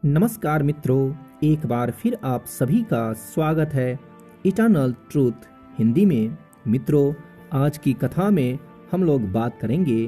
नमस्कार मित्रों, एक बार फिर आप सभी का स्वागत है इटर्नल ट्रूथ हिंदी में। मित्रों, आज की कथा में हम लोग बात करेंगे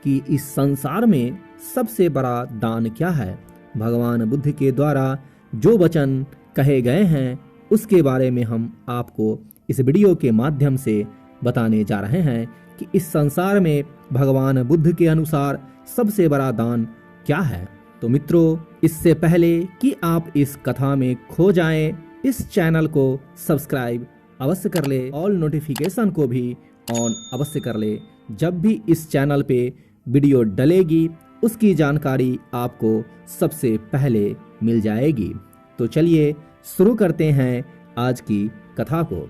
कि इस संसार में सबसे बड़ा दान क्या है। भगवान बुद्ध के द्वारा जो वचन कहे गए हैं उसके बारे में हम आपको इस वीडियो के माध्यम से बताने जा रहे हैं कि इस संसार में भगवान बुद्ध के अनुसार सबसे बड़ा दान क्या है। तो मित्रों, इससे पहले कि आप इस कथा में खो जाएं, इस चैनल को सब्सक्राइब अवश्य कर ले, ऑल नोटिफिकेशन को भी ऑन अवश्य कर ले। जब भी इस चैनल पे वीडियो डलेगी उसकी जानकारी आपको सबसे पहले मिल जाएगी। तो चलिए शुरू करते हैं आज की कथा को।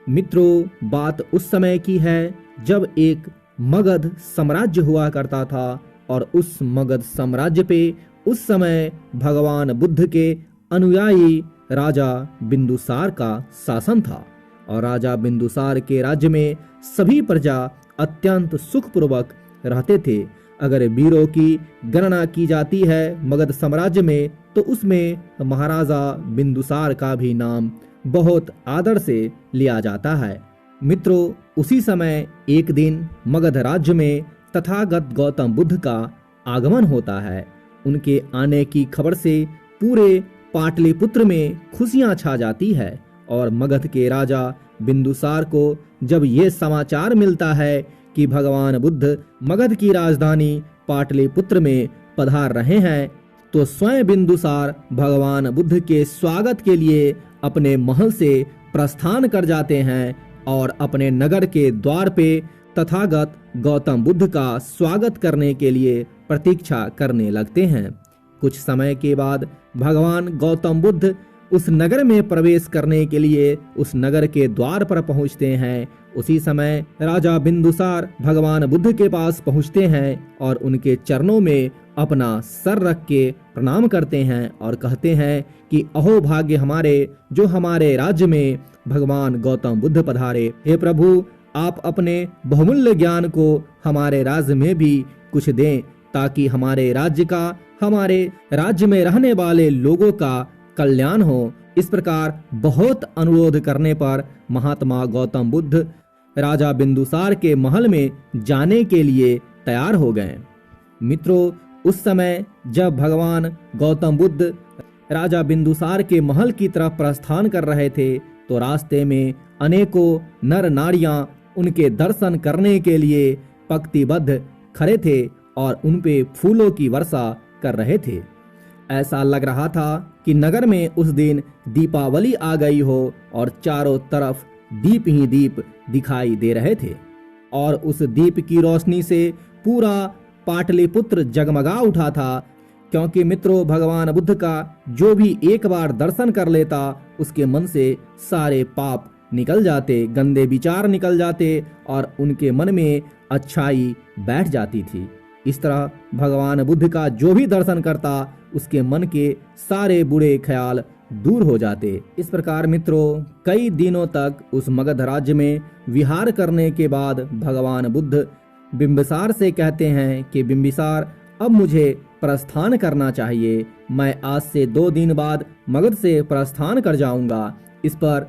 मित्रों, बात उस समय की है जब एक मगध साम्राज्य हुआ करता था और उस मगध साम्राज्य पे उस समय भगवान बुद्ध के अनुयायी राजा बिंदुसार का शासन था। और राजा बिंदुसार के राज्य में सभी प्रजा अत्यंत सुखपूर्वक रहते थे। अगर वीरों की गणना की जाती है मगध साम्राज्य में तो उसमें महाराजा बिंदुसार का भी नाम बहुत आदर से लिया जाता है। मित्रों, उसी समय एक दिन मगध राज्य में तथागत गौतम बुद्ध का आगमन होता है। उनके आने की खबर से पूरे पाटलिपुत्र में खुशियां छा जाती है और मगध के राजा बिंदुसार को जब ये समाचार मिलता है कि भगवान बुद्ध मगध की राजधानी पाटलिपुत्र में पधार रहे हैं तो स्वयं बिंदुसार भगवान बुद्ध के स्वागत के लिए अपने महल से प्रस्थान कर जाते हैं और अपने नगर के द्वार पे तथागत गौतम बुद्ध का स्वागत करने के लिए प्रतीक्षा करने लगते हैं। कुछ समय के बाद भगवान गौतम बुद्ध उस नगर में प्रवेश करने के लिए उस नगर के द्वार पर पहुंचते हैं। उसी समय राजा बिंदुसार भगवान बुद्ध के पास पहुंचते हैं और उनके चरणों में अपना सर रख के प्रणाम करते हैं और कहते हैं कि अहो भाग्य हमारे जो हमारे राज्य में भगवान गौतम बुद्ध पधारे। हे प्रभु, आप अपने बहुमूल्य ज्ञान को हमारे राज्य में भी कुछ दें ताकि हमारे राज्य में रहने वाले लोगों का कल्याण हो। इस प्रकार बहुत अनुरोध करने पर महात्मा गौतम बुद्ध राजा बिंदुसार के महल में जाने के लिए तैयार हो गए। मित्रों, उस समय जब भगवान गौतम बुद्ध राजा बिंदुसार के महल की तरफ प्रस्थान कर रहे थे तो रास्ते में अनेकों नर नारियां उनके दर्शन करने के लिए पंक्तिबद्ध खड़े थे और उन पे फूलों की वर्षा कर रहे थे। ऐसा लग रहा था कि नगर में उस दिन दीपावली आ गई हो और चारों तरफ दीप ही दीप दिखाई दे रहे थे और उस दीप की रोशनी से पूरा पाटलिपुत्र जगमगा उठा था। क्योंकि मित्रों, भगवान बुद्ध का जो भी एक बार दर्शन कर लेता उसके मन से सारे पाप निकल जाते, गंदे विचार निकल जाते और उनके मन में अच्छाई बैठ जाती थी। इस तरह भगवान बुद्ध का जो भी दर्शन करता उसके मन के सारे बुरे ख्याल दूर हो जाते। इस प्रकार मित्रों, कई दिनों तक उस मगध राज्य में विहार करने के बाद भगवान बुद्ध बिंबिसार से कहते हैं कि बिंबिसार, अब मुझे प्रस्थान करना चाहिए। मैं आज से 2 दिन बाद मगध से प्रस्थान कर जाऊंगा। इस पर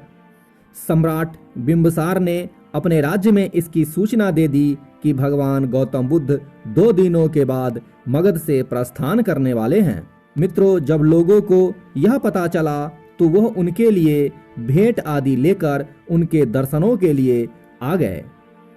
सम्राट बिंबिसार ने अपने राज्य में इसकी सूचना दे दी कि भगवान गौतम बुद्ध 2 दिनों के बाद मगध से प्रस्थान करने वाले हैं। मित्रों, जब लोगों को यह पता चला तो वह उनके लिए भेंट आदि लेकर उनके दर्शनों के लिए आ गए।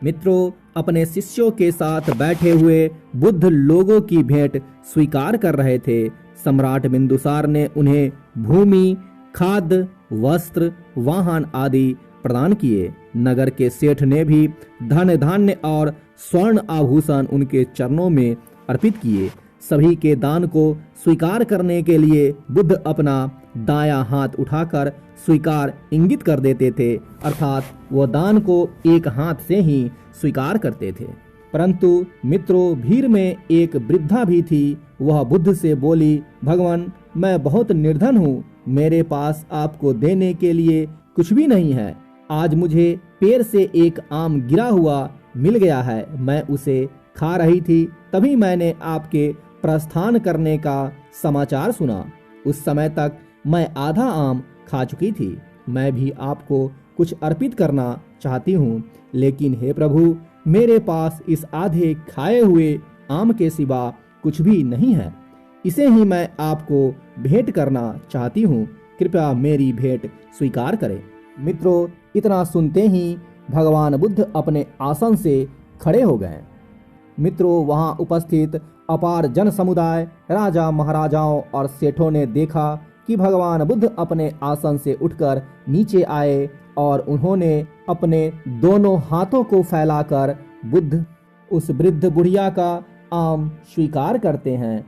मित्रों, अपने शिष्यों के साथ बैठे हुए बुद्ध लोगों की भेंट स्वीकार कर रहे थे। सम्राट बिंदुसार ने उन्हें भूमि, खाद्य, वस्त्र, वाहन आदि प्रदान किए। नगर के सेठ ने भी धन धान्य और स्वर्ण आभूषण उनके चरणों में अर्पित किए। सभी के दान को स्वीकार करने के लिए बुद्ध अपना दायां हाथ उठाकर स्वीकार इंगित कर देते थे, अर्थात वो दान को एक हाथ से ही स्वीकार करते थे। परंतु मित्रों, भीड़ में एक वृद्धा भी थी। वह बुद्ध से बोली, भगवान, मैं बहुत निर्धन हूँ, मेरे पास आपको देने के लिए कुछ भी नहीं है। आज मुझे पेड़ से एक आम गिरा हुआ मिल गया है, मैं उसे खा रही थी, तभी मैंने आपके प्रस्थान करने का समाचार सुना। उस समय तक मैं आधा आम खा चुकी थी। मैं भी आपको कुछ अर्पित करना चाहती हूँ, लेकिन हे प्रभु, मेरे पास इस आधे खाए हुए आम के सिवा कुछ भी नहीं है। इसे ही मैं आपको भेंट करना चाहती हूँ, कृपया मेरी भेंट स्वीकार करें। मित्रों, इतना सुनते ही भगवान बुद्ध अपने आसन से खड़े हो गए। मित्रों, वहां उपस्थित अपार जन समुदाय, राजा महाराजाओं और सेठों ने देखा कि भगवान बुद्ध अपने आसन से उठकर नीचे आए और उन्होंने अपने दोनों हाथों को फैलाकर बुद्ध उस वृद्ध बुढ़िया का आम स्वीकार करते हैं।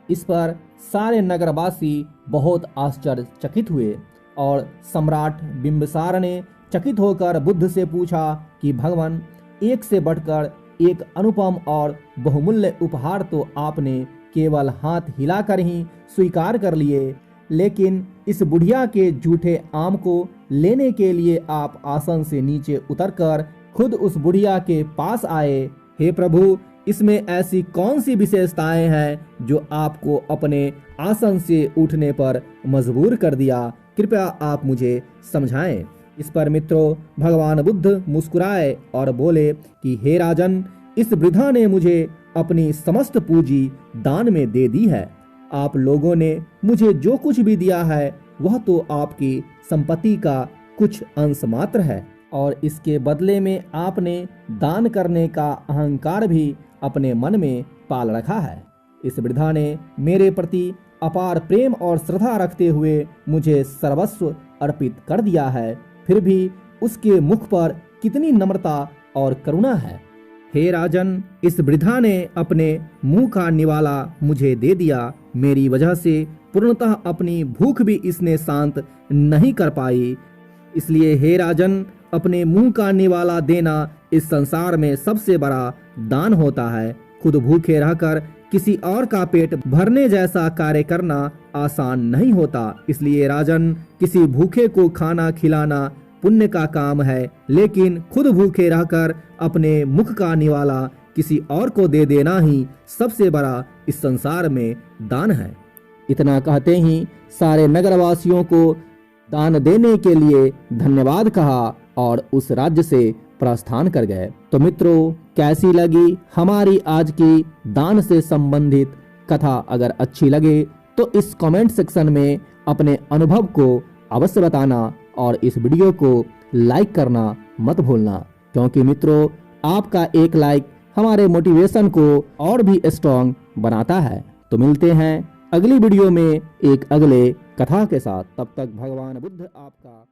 इस पर सारे नगरवासी बहुत आश्चर्यचकित हुए और सम्राट बिंबिसार ने चकित होकर बुद्ध से पूछा कि भगवान, एक से बढ़कर एक अनुपम और बहुमूल्य उपहार तो आपने केवल हाथ हिलाकर ही स्वीकार कर लिए, लेकिन इस बुढ़िया के जूठे आम को लेने के लिए आप आसन से नीचे उतरकर खुद उस बुढ़िया के पास आए। हे प्रभु, इसमें ऐसी कौन सी विशेषताएं हैं जो आपको अपने आसन से उठने पर मजबूर कर दिया? कृपया आप मुझे समझाएं। इस पर मित्रों, भगवान बुद्ध मुस्कुराए और बोले कि हे राजन, इस वृद्धा ने मुझे अपनी समस्त पूंजी दान में दे दी है। आप लोगों ने मुझे जो कुछ भी दिया है वह तो आपकी संपत्ति का कुछ अंश मात्र है, और इसके बदले में आपने दान करने का अहंकार भी अपने मन में पाल रखा है। इस वृद्धा ने मेरे प्रति अपार प्रेम और श्रद्धा रखते हुए मुझे सर्वस्व अर्पित कर दिया है, फिर भी उसके मुख पर कितनी नम्रता और करुणा है। हे राजन, इस वृद्धा ने अपने मुंह का निवाला मुझे दे दिया। मेरी वजह से पूर्णतः अपनी भूख भी इसने शांत नहीं कर पाई। इसलिए हे राजन, अपने मुंह का निवाला देना इस संसार में सबसे बड़ा दान होता है। खुद भूखे रहकर किसी और का पेट भरने जैसा कार्य करना आसान नहीं होता। इसलिए राजन, किसी भूखे को खाना खिलाना पुण्य का काम है, लेकिन खुद भूखे रहकर अपने मुख का निवाला किसी और को दे देना ही सबसे बड़ा इस संसार में दान है। इतना कहते ही सारे नगरवासियों को दान देने के लिए धन्यवाद कहा और उस राज्य से प्रस्थान कर गए। तो मित्रों, कैसी लगी हमारी आज की दान से संबंधित कथा? अगर अच्छी लगे तो इस कमेंट सेक्शन में अपने अनुभव को अवश्य बताना और इस वीडियो को लाइक करना मत भूलना, क्योंकि मित्रों, आपका एक लाइक हमारे मोटिवेशन को और भी स्ट्रॉन्ग बनाता है। तो मिलते हैं अगली वीडियो में एक अगले कथा के साथ। तब तक भगवान बुद्ध आपका